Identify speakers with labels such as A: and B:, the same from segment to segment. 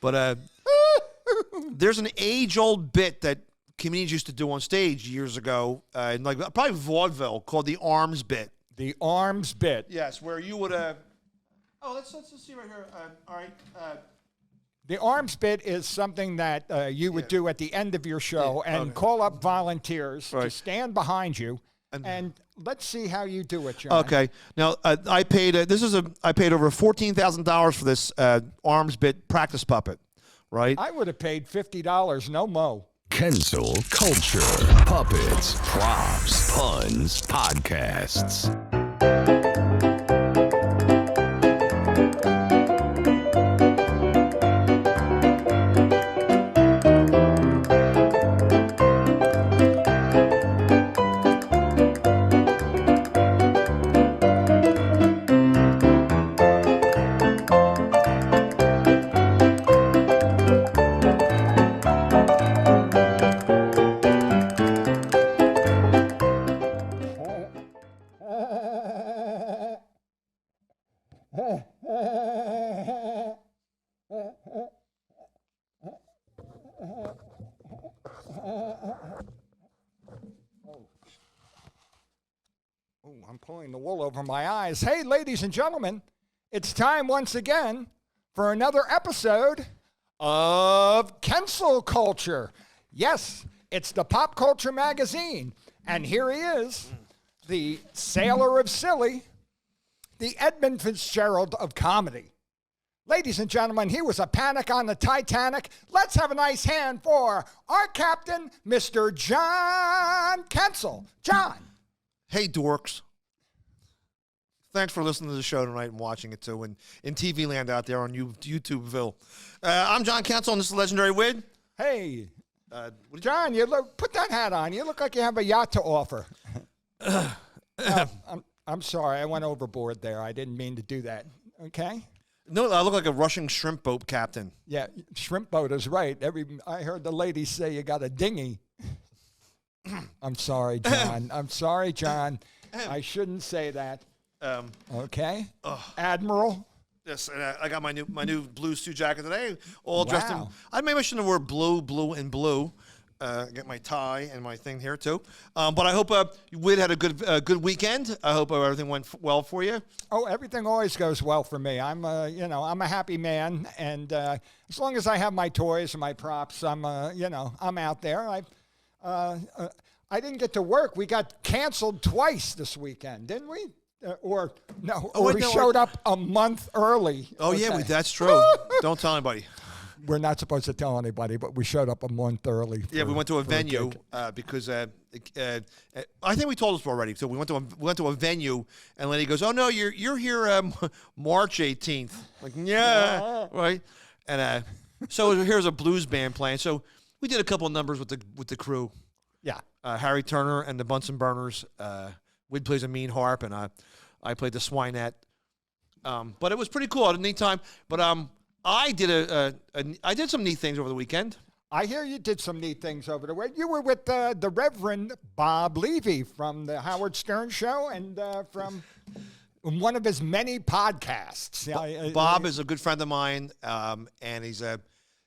A: But there's an age-old bit that comedians used to do on stage years ago, in like probably vaudeville, called the arms bit.
B: The arms bit.
A: Yes, where you would. Let's see right here. All right.
B: The arms bit is something that you would do at the end of your show and call up volunteers to stand behind you, and let's see how you do it, John.
A: Okay. Now I paid. I paid over $14,000 for this arms bit practice puppet. Right.
B: I would have paid $50. No mo.
C: Kensil Culture, puppets, props, puns, podcasts.
B: I'm pulling the wool over my eyes. Hey, ladies and gentlemen, it's time once again for another episode of Kensil Culture. Yes, it's the Pop Culture Magazine. And here he is, the sailor of silly, the Edmund Fitzgerald of comedy. Ladies and gentlemen, he was a panic on the Titanic. Let's have a nice hand for our captain, Mr. John Kensil. John.
A: Hey, dorks. Thanks for listening to the show tonight and watching it, too, in TV land out there on YouTubeville. I'm John Kensil, and this is Legendary Wid.
B: Hey, John, you put that hat on. You look like you have a yacht to offer. I'm sorry. I went overboard there. I didn't mean to do that. Okay?
A: No, I look like a Russian shrimp boat captain.
B: Yeah, shrimp boat is right. I heard the ladies say you got a dinghy. I'm sorry, John. I'm sorry, John. I shouldn't say that. Okay. Admiral.
A: Yes, and I got my new blue suit jacket today, all dressed in. Maybe I shouldn't have worn blue, and blue. Get my tie and my thing here too. But I hope Wid had a good weekend. I hope everything went well for you.
B: Oh, everything always goes well for me. I'm a happy man, and as long as I have my toys and my props, I'm out there. I didn't get to work. We got canceled twice this weekend, didn't we? We showed up a month early.
A: Oh, okay. Yeah, that's true. Don't tell anybody.
B: We're not supposed to tell anybody, but we showed up a month early.
A: Yeah, we went to a venue because I think we told us already. So we went to a venue, and the lady goes, "Oh no, you're here March 18th." Like, yeah, right. And so here's a blues band playing. So we did a couple of numbers with the crew.
B: Yeah,
A: Harry Turner and the Bunsen Burners. Wid plays a mean harp, and I played the swinette. But it was pretty cool. I had a neat time. But I did some neat things over the weekend.
B: I hear you did some neat things over the weekend. You were with the Reverend Bob Levy from the Howard Stern Show and from one of his many podcasts.
A: Bob is a good friend of mine, and he's a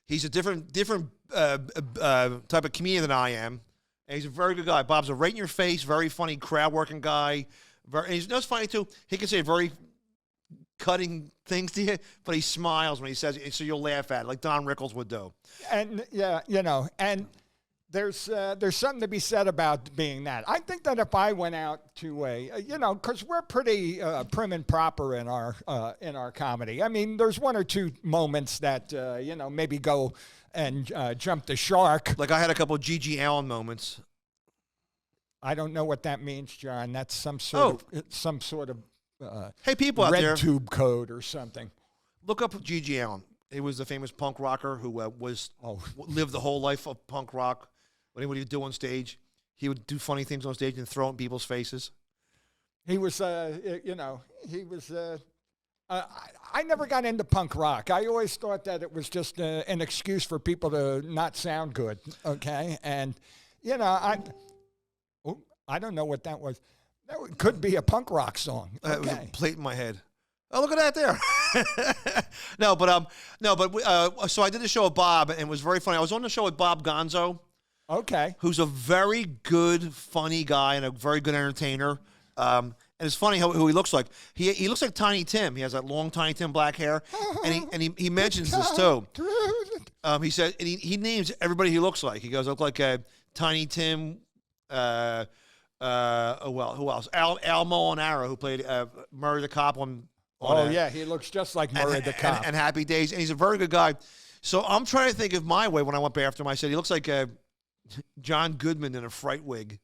A: different type of comedian than I am. And he's a very good guy. Bob's a right-in-your-face, very funny, crowd-working guy. And he's funny, too. He can say very cutting things to you, but he smiles when he says it, so you'll laugh at it, like Don Rickles would do.
B: And, and there's something to be said about being that. I think that if I went out to because we're pretty prim and proper in our comedy. I mean, there's one or two moments that, maybe go and jump the shark.
A: Like I had a couple of G.G. Allen moments.
B: I don't know what that means, John. That's some sort of
A: hey, people out
B: red
A: there,
B: tube code or something.
A: Look up G.G. Allen. He was the famous punk rocker who lived the whole life of punk rock. What would he do on stage? He would do funny things on stage and throw it in people's faces.
B: He was, I never got into punk rock. I always thought that it was just an excuse for people to not sound good, okay? And, I don't know what that was. That could be a punk rock song. Okay.
A: It was a plate in my head. Oh, look at that there. So I did the show with Bob, and it was very funny. I was on the show with Bob Gonzo,
B: Okay.
A: who's a very good, funny guy and a very good entertainer. And it's funny who he looks like. He looks like Tiny Tim. He has that long Tiny Tim black hair, and he mentions this too. He said, and he names everybody he looks like. He goes, I look like Tiny Tim. Well, who else? Al Molinaro, who played Murray the Cop on
B: yeah, he looks just like Murray the Cop.
A: and Happy Days, and he's a very good guy. So I'm trying to think of my way when I went after him. I said he looks like John Goodman in a fright wig,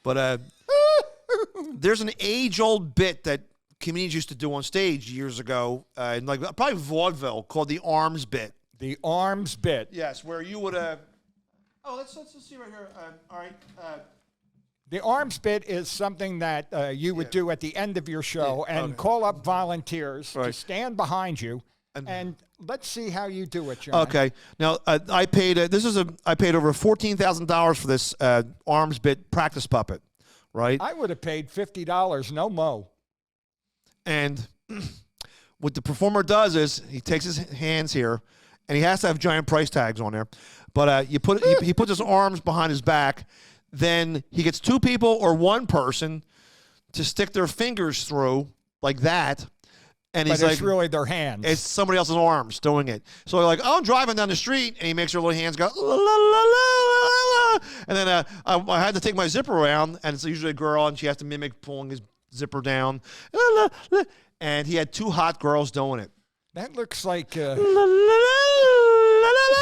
A: but there's an age-old bit that comedians used to do on stage years ago, in like probably vaudeville, called the arms bit.
B: The arms bit.
A: Yes, where you would let's see right here. All right.
B: The arms bit is something that you would do at the end of your show and call up volunteers to stand behind you, and let's see how you do it, John.
A: Okay. Now I paid I paid over $14,000 for this arms bit practice puppet, right?
B: I would have paid $50, no mo.
A: And what the performer does is he takes his hands here, and he has to have giant price tags on there. But he puts his arms behind his back. Then he gets two people or one person to stick their fingers through like that. And he's
B: but it's really their hands.
A: It's somebody else's arms doing it. So they're like, I'm driving down the street, and he makes her little hands go, la, la, la, la, la. And then I had to take my zipper around, and it's usually a girl, and she has to mimic pulling his zipper down. La, la, la. And he had two hot girls doing it.
B: That looks like
A: La, la,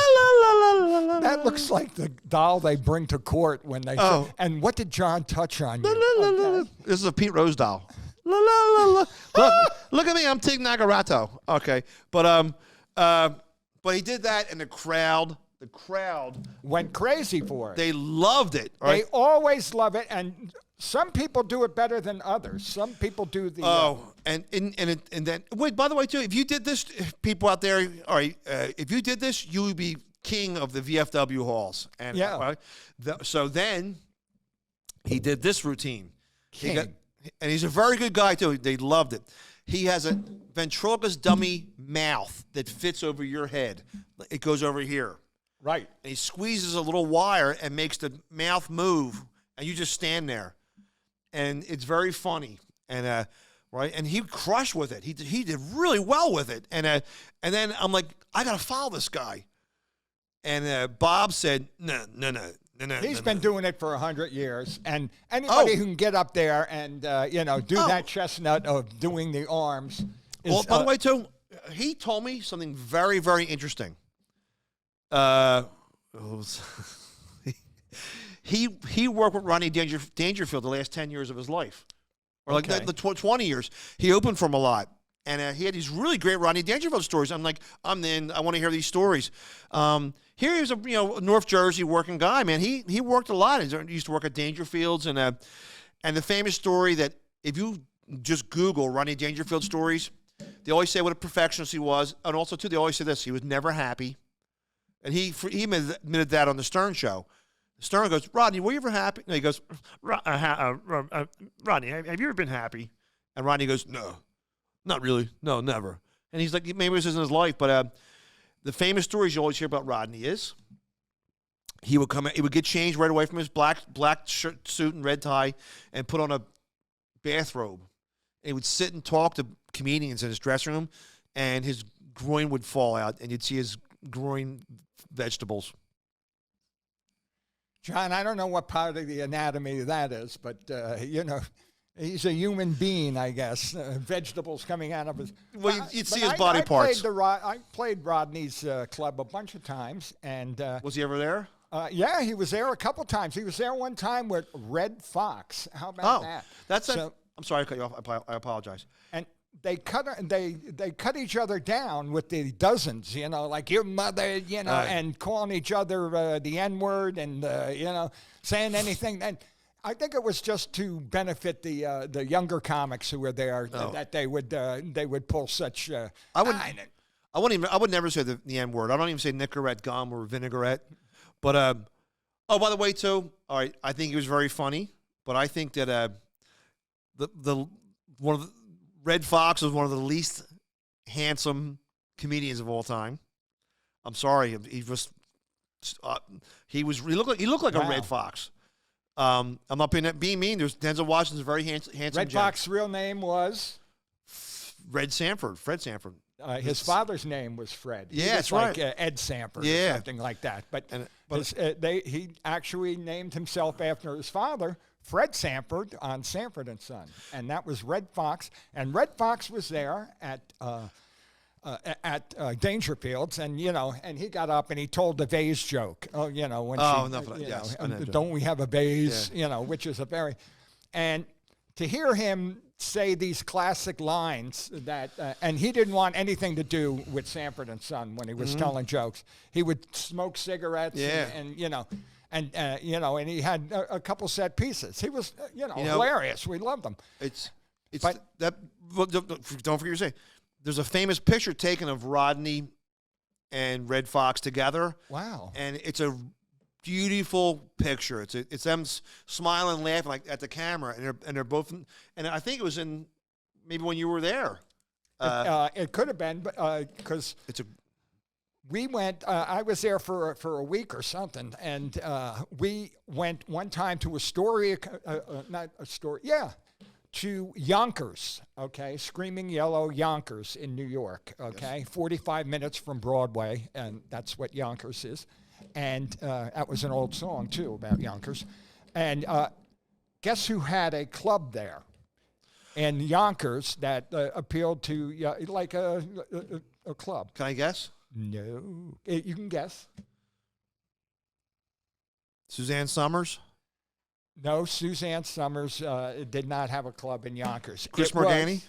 A: la, la, la, la, la,
B: that looks like the doll they bring to court when they.
A: Oh.
B: And what did John touch on you?
A: la, la, la, la. This is a Pete Rose doll. La, la, la, la. Look at me, I'm Tig Nagarato. Okay, but he did that, and the crowd
B: Went crazy for it.
A: they loved it. Right?
B: They always love it, and some people do it better than others. Some people do the.
A: And then wait. By the way, too, if you did this, people out there, all right, if you did this, you would be king of the VFW halls. And
B: Yeah.
A: So then he did this routine.
B: King.
A: And he's a very good guy too. They loved it. He has a ventriloquist dummy mouth that fits over your head. It goes over here.
B: Right.
A: And he squeezes a little wire and makes the mouth move, and you just stand there. And it's very funny. And right, and he crushed with it. He did really well with it. And then I'm like, I gotta follow this guy. And Bob said, no.
B: He's been doing it for 100 years, and anybody who can get up there and do that chestnut of doing the arms. Is,
A: Well, by the way, too, he told me something very, very interesting. He worked with Rodney Dangerfield the last 10 years of his life, or like
B: Okay.
A: the 20 years. He opened for him a lot, and he had these really great Rodney Dangerfield stories. I'm like, I'm in. I want to hear these stories. Here he was a North Jersey working guy, man. He worked a lot. He used to work at Dangerfield's, and the famous story that if you just Google Rodney Dangerfield stories, they always say what a perfectionist he was, and also too they always say this: he was never happy, and he admitted that on the Stern show. Stern goes, Rodney, were you ever happy? No, he goes, Rodney, have you ever been happy? And Rodney goes, no, not really, no, never. And he's like, maybe this isn't his life, but the famous stories you always hear about Rodney is he would come, he would get changed right away from his black shirt, suit and red tie, and put on a bathrobe. And he would sit and talk to comedians in his dressing room, and his groin would fall out, and you'd see his groin vegetables.
B: John, I don't know what part of the anatomy that is, but he's a human being, I guess. Vegetables coming out of his.
A: Well, you'd see his body parts.
B: I played Rodney's club a bunch of times, and
A: Was he ever there?
B: yeah, he was there a couple times. He was there one time with Red Fox. How about that?
A: That's I'm sorry to cut you off. I apologize.
B: And they cut each other down with the dozens, like your mother, and calling each other the N-word and saying anything. And I think it was just to benefit the younger comics who were there that they would pull such.
A: I would never say the N-word. I don't even say Nicorette gum or vinaigrette. But by the way, too. All right, I think he was very funny. But I think that the one of the Red Fox was one of the least handsome comedians of all time. I'm sorry, he looked like a
B: Wow.
A: Red Fox. I'm not being mean. There's Denzel Washington's a very handsome.
B: Red
A: gent.
B: Fox's real name was?
A: Fred Sanford.
B: His father's name was Fred. He
A: Yeah,
B: was
A: that's
B: like
A: right.
B: Ed Sanford or
A: Yeah.
B: something like that. But
A: But-
B: he actually named himself after his father, Fred Sanford, on Sanford and Son, and that was Red Fox. And Red Fox was there at Dangerfields, and and he got up and he told the vase joke. Oh, when
A: yes, I know that joke.
B: don't we have a vase? Which is a very, and to hear him say these classic lines that, and he didn't want anything to do with Sanford and Son when he was telling jokes. He would smoke cigarettes,
A: Yeah.
B: and and he had a couple set pieces. He was, hilarious. We loved him.
A: It's
B: But-
A: that. Well, don't forget you're saying. There's a famous picture taken of Rodney and Red Fox together.
B: Wow.
A: And it's a beautiful picture. It's them smiling, laughing like at the camera, and they're both. And I think it was in maybe when you were there.
B: It could have been, because
A: It's a
B: we went. I was there for a week or something, and we went one time to to Yonkers. Okay, Screaming Yellow Yonkers in New York. Okay, 45 minutes from Broadway, and that's what Yonkers is. And that was an old song too about Yonkers. And guess who had a club there in Yonkers that appealed to like a club?
A: Can I guess?
B: No, you can guess.
A: Suzanne Summers,
B: No, Suzanne Summers did not have a club in Yonkers.
A: Chris
B: It was
A: Morgani.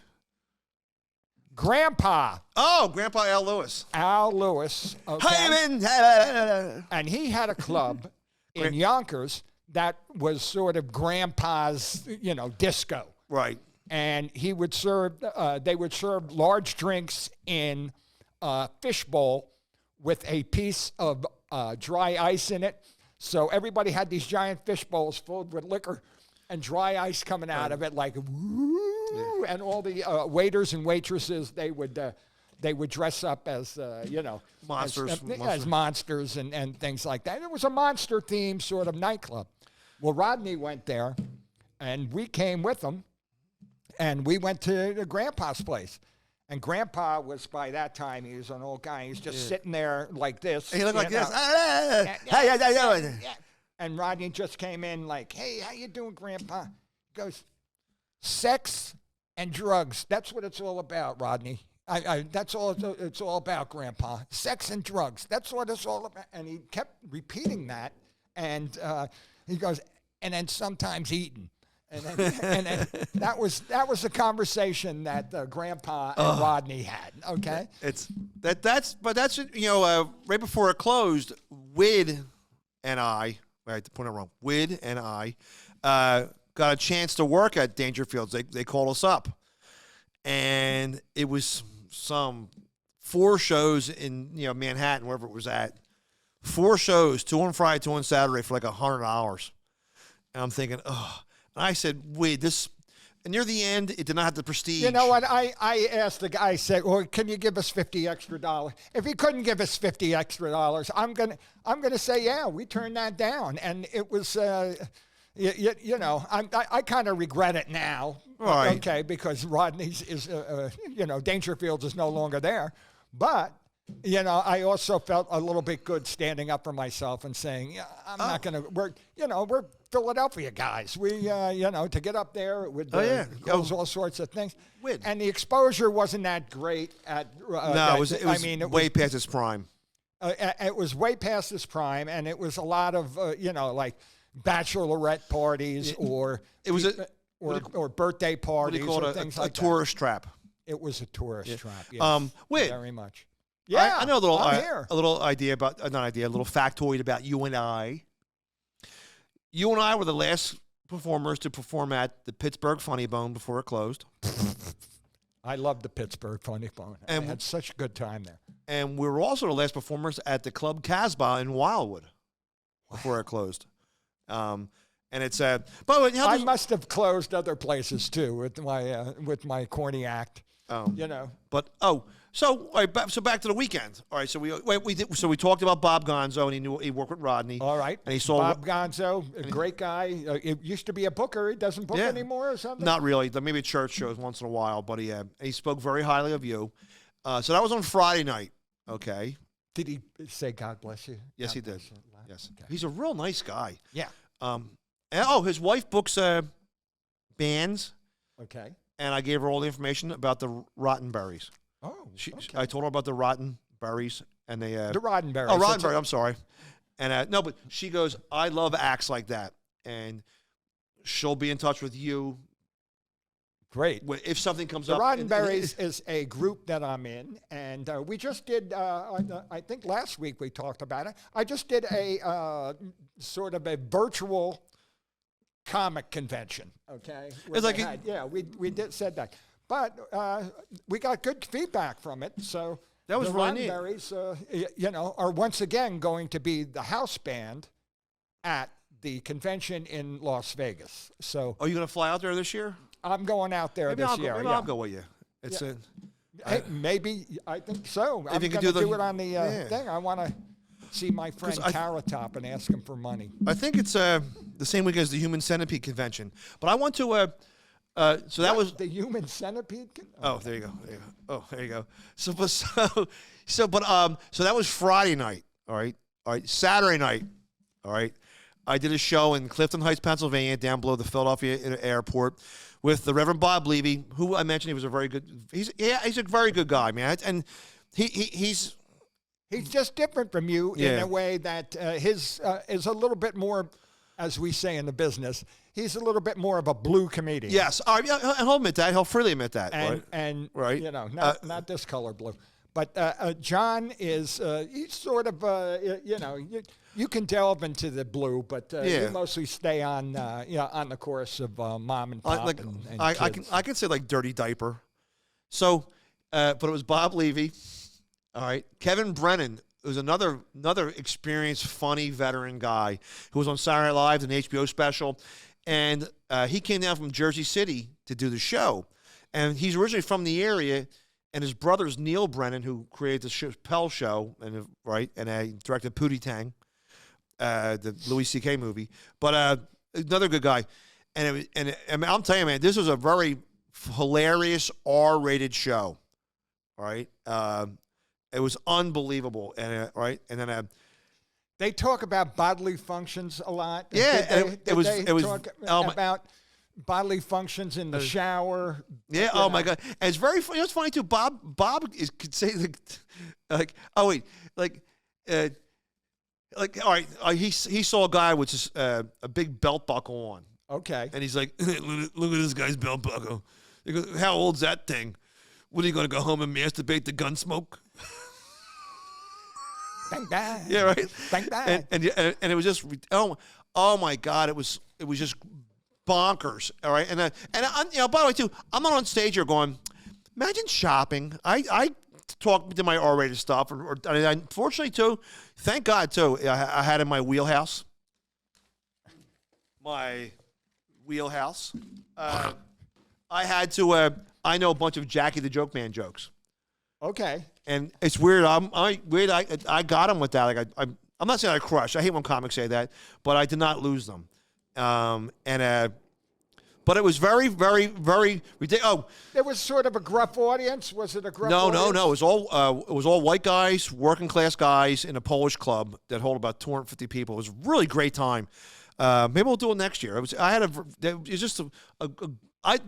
B: Grandpa
A: Oh, Grandpa Al Lewis.
B: Al Lewis. Okay?
A: Hey,
B: And he had a club in Yonkers that was sort of Grandpa's, disco.
A: right.
B: And he would serve. They would serve large drinks in a fishbowl with a piece of dry ice in it. So everybody had these giant fish bowls filled with liquor and dry ice coming out of it, like woo! And all the waiters and waitresses they would dress up as
A: Monsters.
B: as monsters and things like that. And it was a monster themed sort of nightclub. Well, Rodney went there, and we came with him, and we went to Grandpa's place. And Grandpa was, by that time, he was an old guy. He was just sitting there like this.
A: He looked like
B: you
A: this.
B: know.
A: Hey, how you doing?
B: And Rodney just came in like, hey, how you doing, Grandpa? He goes, sex and drugs. That's what it's all about, Rodney. That's all it's all about, Grandpa. Sex and drugs. That's what it's all about. And he kept repeating that. And he goes, and then sometimes eating. And then that was the conversation that Grandpa and Rodney had. Okay,
A: That's right before it closed. Wid and I, right, to put it wrong. Wid and I got a chance to work at Dangerfields. They called us up, and it was some 4 shows in Manhattan, wherever it was at. 4 shows, 2 on Friday, 2 on Saturday for like $100. And I'm thinking, oh. And I said, wait, this, and near the end, it did not have the prestige.
B: you know what? I asked the guy. I said, "Well, can you give us $50 extra?" If he couldn't give us $50 extra, I'm gonna say, yeah, we turned that down, and it was. I kind of regret it now,
A: Right.
B: okay, because Rodney's is, Dangerfields is no longer there. But, I also felt a little bit good standing up for myself and saying, yeah, I'm not going to, we're Philadelphia guys. We, to get up there with all sorts of things.
A: Wid.
B: And the exposure wasn't that great at,
A: No, it was way past its prime.
B: it was way past its prime, and it was a lot of, like bachelorette parties or
A: It was
B: or birthday
A: what do
B: parties
A: you call
B: or
A: it?
B: things
A: A
B: like
A: tourist trap.
B: that. It was a tourist trap. Yes,
A: Wid,
B: very much. Yeah,
A: I know
B: I'm here.
A: a little idea about, not idea, a little factoid about you and I. You and I were the last performers to perform at the Pittsburgh Funny Bone before it closed.
B: I loved the Pittsburgh Funny Bone. I
A: And-
B: had such a good time there.
A: And we were also the last performers at the Club Casbah in Wildwood before it closed. And it's but
B: I must have closed other places too with my corny act.
A: Oh.
B: You know.
A: But So, all right, so back to the weekend. All right, so we talked about Bob Gonzo, and he worked with Rodney.
B: All right.
A: And he saw
B: Bob Gonzo, a great guy. It used to be a booker. He doesn't book anymore or something?
A: Not really. Maybe church shows once in a while, but he spoke very highly of you. So that was on Friday night. Okay.
B: Did he say God bless you?
A: Yes,
B: God
A: he did.
B: bless you?
A: Yes.
B: Okay.
A: He's a real nice guy.
B: Yeah.
A: His wife books bands,
B: Okay.
A: and I gave her all the information about the rotten berries.
B: Oh,
A: I told her about the rotten berries, and they
B: the Roddenberry.
A: Oh, Roddenberry. I'm sorry. And no, but she goes, I love acts like that, and she'll be in touch with you.
B: Great.
A: If something comes
B: The
A: up.
B: Roddenberries is a group that I'm in, and we just did, I think last week we talked about it. I just did a sort of a virtual comic convention, okay?
A: It's like
B: we said that. But we got good feedback from it, so
A: that was
B: the
A: really neat.
B: Roddenberries, are once again going to be the house band at the convention in Las Vegas. So
A: Are you going to fly out there this year?
B: I'm going out there
A: Maybe
B: this year.
A: Maybe I'll go with you. It's
B: Hey, maybe I think so. I'm
A: you
B: going
A: could
B: to do it on the
A: yeah.
B: thing. I want to see my friend Carrot Top and ask him for money.
A: I think it's the same week as the Human Centipede Convention. But I want to. So that was
B: the Human Centipede.
A: Oh, there you go. There you go. Oh, there you go. So that was Friday night. All right. Saturday night. All right. I did a show in Clifton Heights, Pennsylvania, down below the Philadelphia airport, with the Reverend Bob Levy, who I mentioned he was a very good. He's a very good guy, man, and he's
B: just different from you in a way that his is a little bit more, as we say in the business. He's a little bit more of a blue comedian.
A: Yes, and he'll admit that. He'll freely admit that.
B: And
A: right?
B: Not this color blue. But John is he's sort of you can delve into the blue, but you mostly stay on the course of Mom and Pop and kids.
A: I can say like Dirty Diaper. So, but it was Bob Levy. All right, Kevin Brennan was another experienced, funny veteran guy who was on Saturday Night Live, an HBO special. And he came down from Jersey City to do the show. And he's originally from the area. And his brother's Neil Brennan, who created the Chappelle Show, and directed Pootie Tang, the Louis C.K. movie. But another good guy. And I'm telling you, man, this was a very hilarious R-rated show. All right. It was unbelievable. And and then
B: they talk about bodily functions a lot.
A: Yeah,
B: it was talk about bodily functions in the shower.
A: Yeah. Oh my God. And it's very funny. It's funny too. Bob could say like oh wait like all right. He saw a guy with just a big belt buckle on.
B: Okay.
A: And he's like, look at this guy's belt buckle. He goes, how old's that thing? What are you going to go home and masturbate the gun smoke?
B: Thank God.
A: Yeah, right.
B: Thank God.
A: And it was just oh my God, it was just bonkers. All right, and by the way too, I'm not on stage here going, imagine shopping. I talk to my R-rated stuff, or unfortunately too, thank God too, I had in my wheelhouse. My wheelhouse. I had to. I know a bunch of Jackie the Joke Man jokes.
B: Okay.
A: And it's weird. I got him with that. Like I'm not saying I crushed. I hate when comics say that, but I did not lose them. But it was very, very, very ridiculous. Oh,
B: there was sort of a gruff audience. Was it a gruff audience?
A: No. It was all white guys, working class guys in a Polish club that hold about 250 people. It was a really great time. Maybe we'll do it next year. I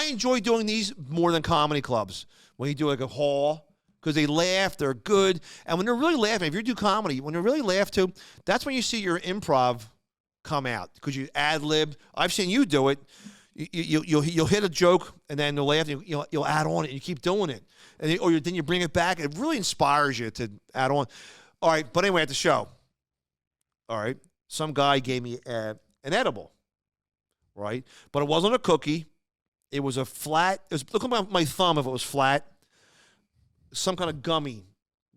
A: enjoy doing these more than comedy clubs. When you do like a hall, because they laugh, they're good. And when they're really laughing, if you do comedy, when they really laugh too, that's when you see your improv come out. Because you ad-lib. I've seen you do it. You'll hit a joke, and then they'll laugh, and you'll add on it, and you keep doing it. And then you bring it back. It really inspires you to add on. All right, but anyway, at the show, all right, some guy gave me an edible, right? But it wasn't a cookie. It was a flat. Look at my thumb if it was flat. Some kind of gummy,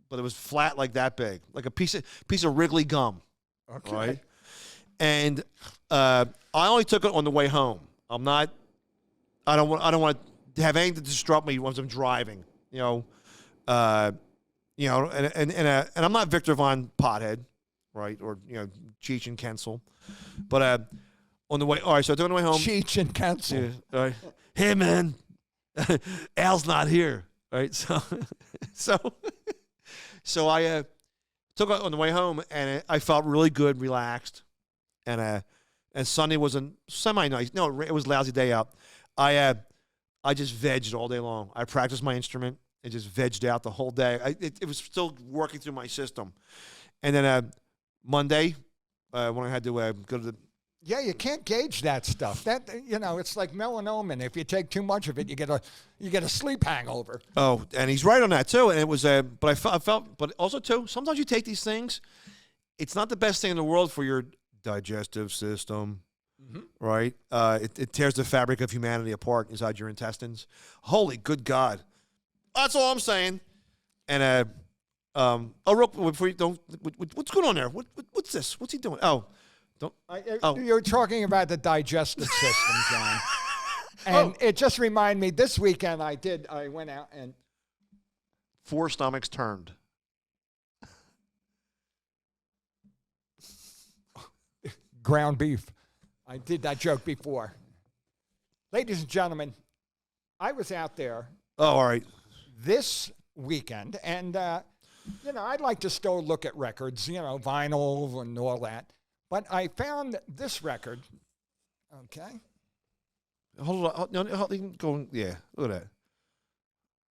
A: but it was flat like that big, like a piece of Wrigley gum.
B: Okay.
A: Right? And I only took it on the way home. I don't want to have anything to disrupt me once I'm driving. You know, and I'm not Victor Von Pothead, right? Or Cheech and Kensil, but on the way. All right, so on the way home,
B: Cheech and Kensil.
A: all right, hey man, Al's not here, right? So I took it on the way home, and I felt really good, relaxed, and Sunday was a semi-nice. No, it was a lousy day out. I just vegged all day long. I practiced my instrument and just vegged out the whole day. It was still working through my system. And then Monday, when I had to go to the...
B: Yeah, you can't gauge that stuff. That it's like melanoma. If you take too much of it, you get a sleep hangover.
A: Oh, and he's right on that too. And it was, but I felt, but also too, sometimes you take these things, it's not the best thing in the world for your digestive system. Right? It tears the fabric of humanity apart inside your intestines. Holy good God. That's all I'm saying. And real before you don't, what's going on there? What's this? What's he doing?
B: You're talking about the digestive system, John. And it just reminded me, this weekend I went out and
A: 4 stomachs turned.
B: ground beef. I did that joke before. Ladies and gentlemen, I was out there
A: all right,
B: this weekend, and, I'd like to still look at records, vinyl and all that. But I found this record, okay?
A: Hold on. No, go. Yeah, look at that.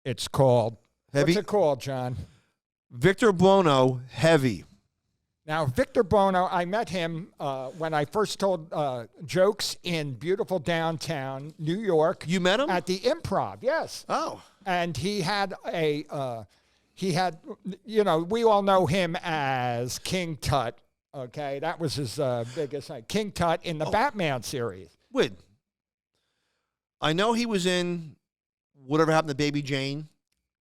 B: It's called,
A: Heavy?
B: What's it called, John?
A: Victor Buono, Heavy.
B: Now, Victor Buono, I met him when I first told jokes in beautiful downtown New York.
A: You met him?
B: At the Improv, yes.
A: Oh.
B: And he had we all know him as King Tut, okay? That was his biggest, King Tut in the Batman series.
A: Wait. I know he was in Whatever Happened to Baby Jane.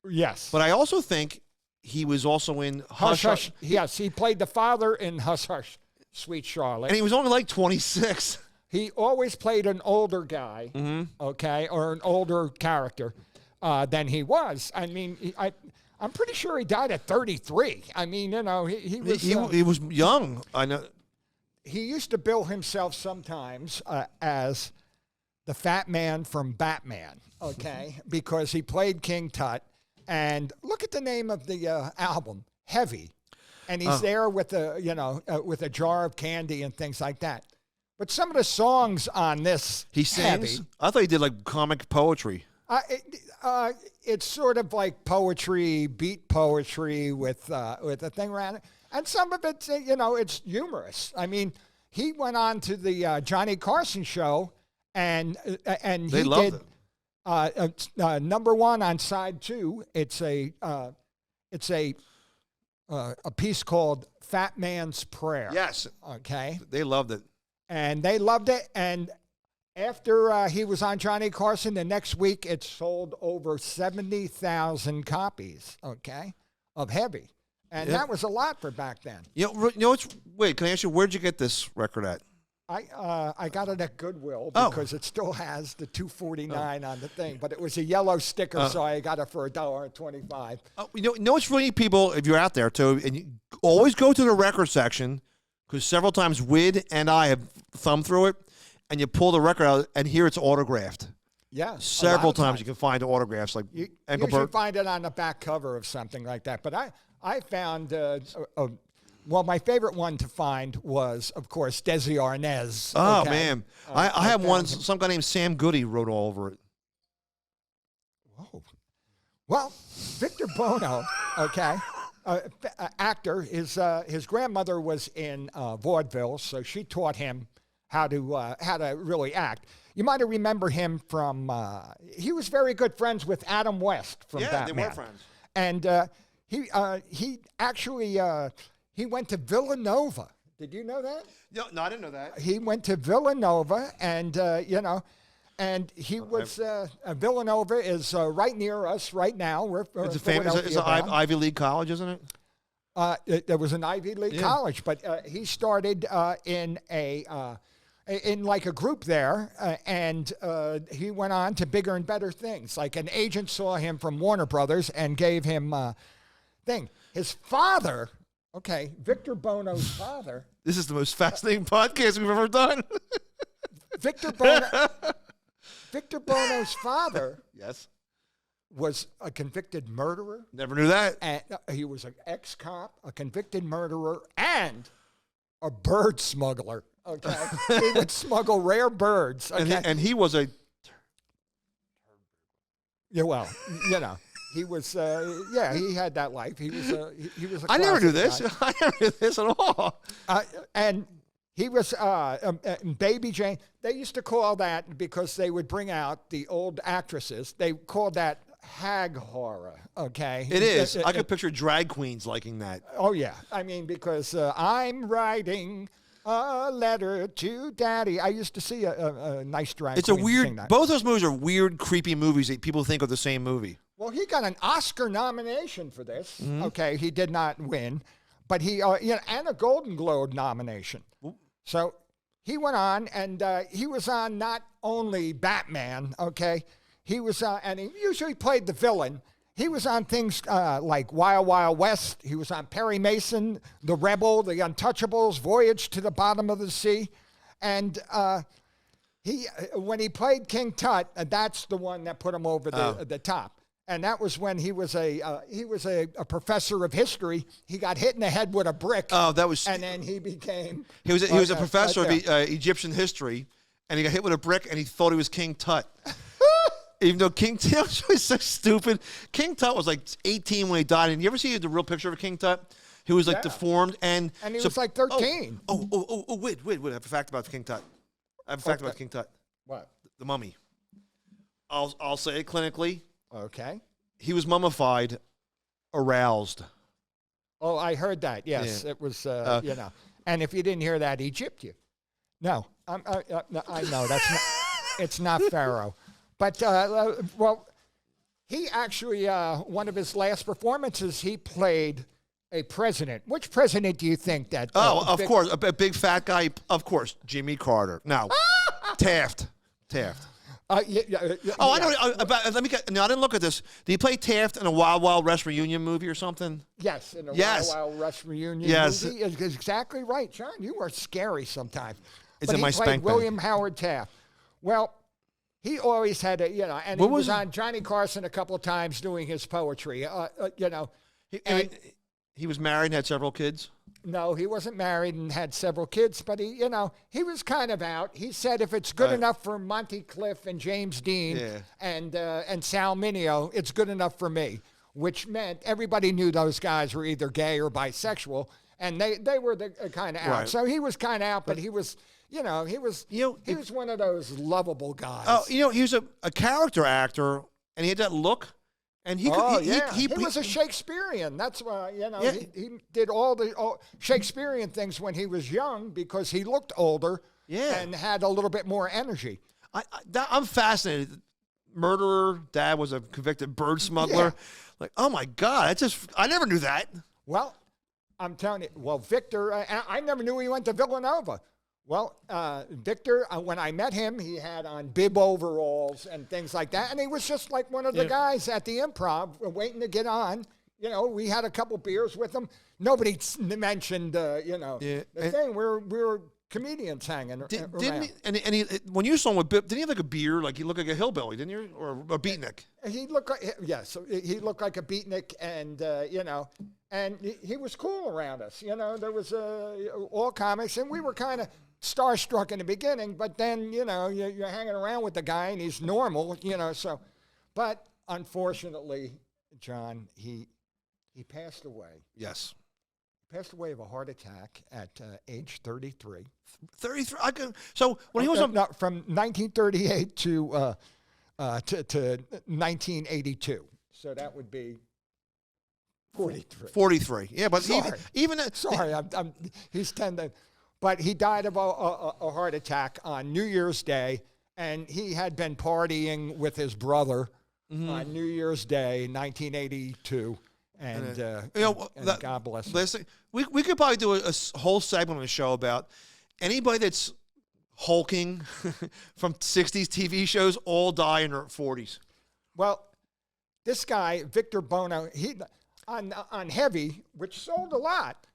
B: Yes.
A: But I also think he was also in
B: Hush Hush. Yes, he played the father in Hush Hush, Sweet Charlotte.
A: And he was only like 26.
B: He always played an older guy, okay, or an older character than he was. I mean, I'm pretty sure he died at 33. I mean, he was...
A: He was young. I know.
B: He used to bill himself sometimes as the fat man from Batman, okay, because he played King Tut. And look at the name of the album, Heavy. And he's there with with a jar of candy and things like that. But some of the songs on this,
A: he sings.
B: Heavy,
A: I thought he did like comic poetry.
B: It's sort of like poetry, beat poetry with a thing around it. And some of it, it's humorous. I mean, he went on to the Johnny Carson show, and
A: They
B: he
A: loved
B: did.
A: it.
B: Number 1 on side 2. It's a piece called "Fat Man's Prayer."
A: Yes.
B: Okay.
A: They loved it.
B: And they loved it. And after he was on Johnny Carson, the next week it sold over 70,000 copies. Okay, of Heavy, and that was a lot for back then.
A: Wait, can I ask you, where'd you get this record at?
B: I got it at Goodwill because it still has the $2.49 on the thing, but it was a yellow sticker, so I got it for $1.25.
A: What's really, people, if you're out there too, and you always go to the record section, because several times Wid and I have thumbed through it, and you pull the record out, and here it's autographed.
B: Yeah,
A: several times you can find autographs like
B: you
A: Engelbert.
B: usually find it on the back cover of something like that. But I found. Well, my favorite one to find was, of course, Desi Arnaz.
A: Oh,
B: okay?
A: man. I have one, some guy named Sam Goody wrote all over it.
B: Whoa. Well, Victor Buono, okay, actor, his grandmother was in vaudeville, so she taught him how to really act. You might remember him from, he was very good friends with Adam West from Batman.
A: Yeah, they were friends.
B: And he actually... he went to Villanova. Did you know that?
A: No, I didn't know that.
B: He went to Villanova, and and he was Villanova is right near us right now.
A: It's a famous. It's an Ivy League college, isn't it?
B: There was an Ivy League college, but he started in a in like a group there, and he went on to bigger and better things. Like an agent saw him from Warner Brothers and gave him thing. His father, Victor Bono's father.
A: This is the most fascinating podcast we've ever done.
B: Victor Bono's father.
A: Yes.
B: Was a convicted murderer.
A: Never knew that.
B: And he was an ex-cop, a convicted murderer, and a bird smuggler. Okay, he would smuggle rare birds. Okay,
A: And he was a.
B: Yeah, well, you know, he was. He had that life. He was a. He was. A
A: I never knew
B: classic
A: this.
B: guy.
A: I never knew this at all.
B: And he was Baby Jane. They used to call that, because they would bring out the old actresses. They called that hag horror. Okay,
A: It is. I could picture drag queens liking that.
B: Oh yeah, I mean, because I'm writing a letter to Daddy. I used to see a nice drag.
A: It's a
B: queen sing
A: weird.
B: that.
A: Both those movies are weird, creepy movies that people think are the same movie.
B: Well, he got an Oscar nomination for this. Okay, he did not win, but he and a Golden Globe nomination. So he went on, and he was on not only Batman. Okay, he was and he usually played the villain. He was on things like Wild Wild West. He was on Perry Mason, The Rebel, The Untouchables, Voyage to the Bottom of the Sea. And when he played King Tut, that's the one that put him over the top. And that was when he was a professor of history. He got hit in the head with a brick.
A: Oh, that was.
B: And then he became.
A: He was a professor of Egyptian history, and he got hit with a brick, and he thought he was King Tut. Even though King Tut was so stupid. King Tut was like 18 when he died. And you ever see the real picture of King Tut? He was like deformed. And
B: he was like 13.
A: Wait. I have a fact about King Tut. I have a fact about King Tut.
B: What?
A: The mummy. I'll say it clinically.
B: Okay.
A: He was mummified, aroused.
B: Oh, I heard that. Yes, it was, And if you didn't hear that, he gypped you. No, I know that's not. It's not Pharaoh. But, he actually, one of his last performances, he played a president. Which president do you think that?
A: Of course, a big fat guy. Of course, Jimmy Carter. No, Taft.
B: I
A: know. Let me get. No, I didn't look at this. Did he play Taft in a Wild Wild West reunion movie or something?
B: Yes, in a Wild Wild West reunion movie. Is exactly right, John. You are scary sometimes.
A: It's in my spank bank.
B: William Howard Taft. Well, he always had and he was on Johnny Carson a couple of times doing his poetry.
A: He was married and had several kids.
B: No, he wasn't married and had several kids, but he was kind of out. He said, if it's good enough for Monty Cliff and James Dean and Sal Mineo, it's good enough for me. Which meant everybody knew those guys were either gay or bisexual, and they were the kind of out. Right. So he was kind of out, but he was. He was one of those lovable guys.
A: Oh, he was a character actor, and he had that look, and he
B: was a Shakespearean. That's why he did all the Shakespearean things when he was young because he looked older and had a little bit more energy.
A: I'm fascinated. Murderer, dad was a convicted bird smuggler. Yeah. Like, oh my God, I never knew that.
B: Well, I'm telling you. Well, Victor, I never knew he went to Villanova. Well, Victor, when I met him, he had on bib overalls and things like that. And he was just like one of the guys at the Improv waiting to get on. We had a couple beers with him. Nobody mentioned, the thing. We were comedians hanging around.
A: Didn't he, when you saw him with bib, didn't he have like a beard? Like he looked like a hillbilly, didn't you? Or a beatnik?
B: He looked like, he looked like a beatnik and, and he was cool around us. There was all comics, and we were kind of starstruck in the beginning, but then, you're hanging around with the guy and he's normal, so. But unfortunately, John, he passed away.
A: Yes.
B: He passed away of a heart attack at age 33.
A: 33? So when he was
B: from 1938 to 1982. So that would be 43.
A: 43. Yeah, but
B: sorry.
A: even
B: sorry, he's 10. But he died of a heart attack on New Year's Day, and he had been partying with his brother on New Year's Day, 1982. And God bless him.
A: We could probably do a whole segment on the show about anybody that's hulking from 60s TV shows all die in their 40s.
B: Well, this guy, Victor Bono, he on Heavy, which sold a lot,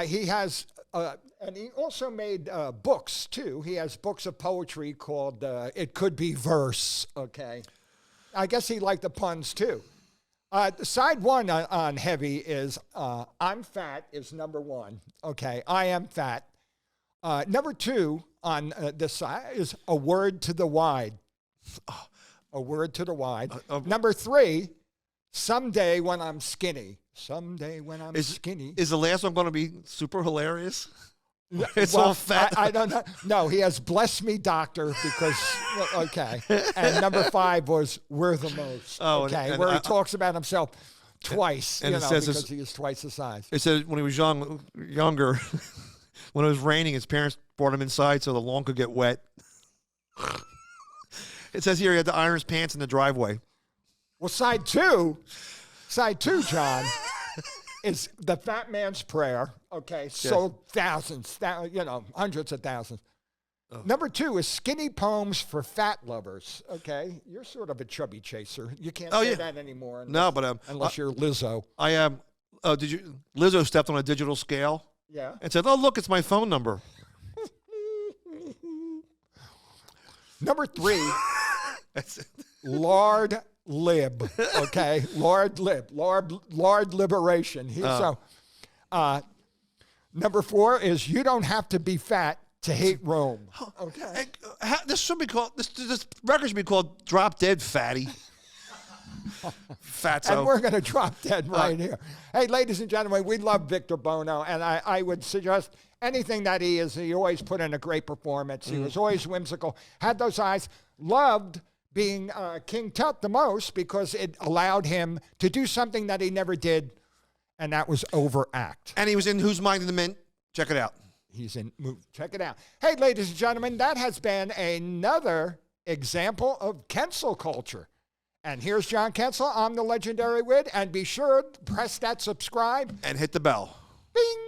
B: he has, and he also made books, too. He has books of poetry called It Could Be Verse, okay? I guess he liked the puns, too. Side one on Heavy is I'm fat is number one, okay? I am fat. Number two on this side is A Word to the Wide. A Word to the Wide. Number three, Someday When I'm Skinny. Someday when I'm skinny.
A: Is the last one going to be super hilarious? It's all fat.
B: I don't know. No, he has Bless Me Doctor because, okay. And number five was We're the Most.
A: Oh,
B: okay,
A: and
B: where he talks about himself twice,
A: and it says
B: because he is twice the size.
A: It said when he was younger, when it was raining, his parents brought him inside so the lawn could get wet. It says here he had to iron his pants in the driveway.
B: Well, side two, John, is The Fat Man's Prayer. Okay,
A: yes.
B: sold thousands, hundreds of thousands. Oh. Number two is Skinny Poems for Fat Lovers. Okay, you're sort of a chubby chaser. You can't say that anymore. Unless you're Lizzo.
A: I am. Did you? Lizzo stepped on a digital scale.
B: Yeah.
A: And said, "Oh, look, it's my phone number."
B: Number three, Lord Lib. Okay, Lord Lib, Lord Liberation. Number four is You Don't Have to Be Fat to Hate Rome. Okay.
A: This should be called. This record should be called "Drop Dead Fatty." Fatso.
B: And we're going to drop dead right here. Hey, ladies and gentlemen, we love Victor Bono, and I would suggest anything that he is. He always put in a great performance. He was always whimsical, had those eyes, loved being King Tut the most because it allowed him to do something that he never did, and that was overact.
A: And he was in Whose Mind in the Mint? Check it out.
B: Check it out. Hey, ladies and gentlemen, that has been another example of Kensil culture. And here's John Kensil. I'm the legendary Wid. And be sure to press that subscribe.
A: And hit the bell.
B: Bing!